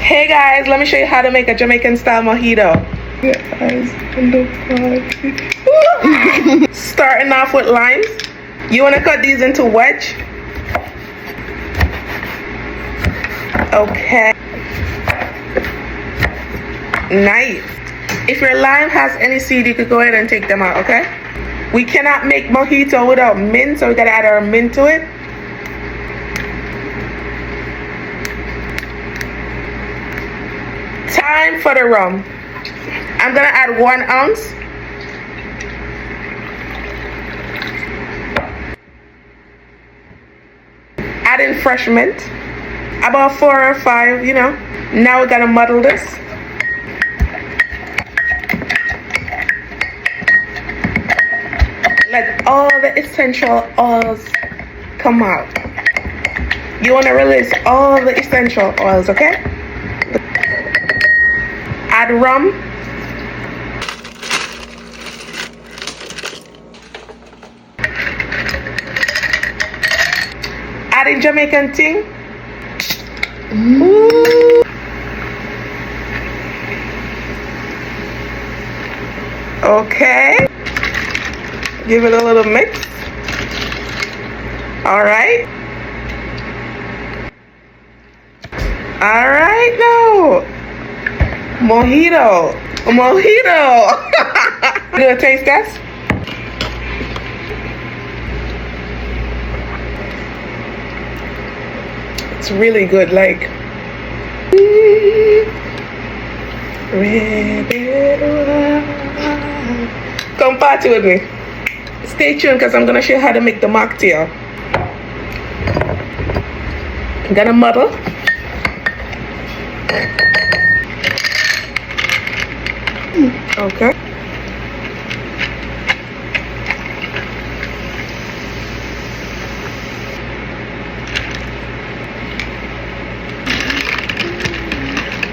Hey guys, let me show you how to make a Jamaican style mojito. Starting off with limes. You want to cut these into wedge. Okay. Nice. If your lime has any seed, you could go ahead and take them out, okay? We cannot make mojito without mint, so we gotta add our mint to it. Time for the rum. I'm gonna add 1 ounce. Add in fresh mint. About 4 or 5, you know. Now we're gonna muddle this. Let all the essential oils come out. You wanna release all the essential oils, okay? Add rum. Add in Jamaican Ting. Ooh. Okay. Give it a little mix. All right. All right now. Mojito. Do a taste test. It's really good, like. Come party with me. Stay tuned because I'm going to show you how to make the mocktail. I'm going to muddle. Okay.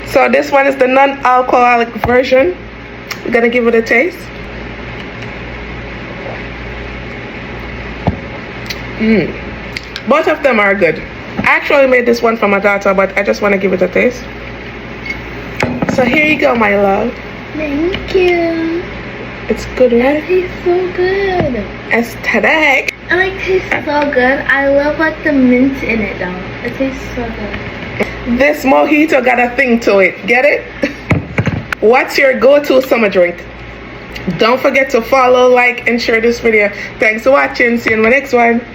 So this one is the non-alcoholic version. I'm gonna give it a taste. Both of them are good. I actually made this one for my daughter, but I just want to give it a taste. So here you go, my love. Thank you. It's good, right? It tastes so good. Aesthetic. And it tastes so good. I love like the mint in it though. It tastes so good. This mojito got a thing to it. Get it? What's your go-to summer drink? Don't forget to follow, like, and share this video. Thanks for watching. See you in my next one.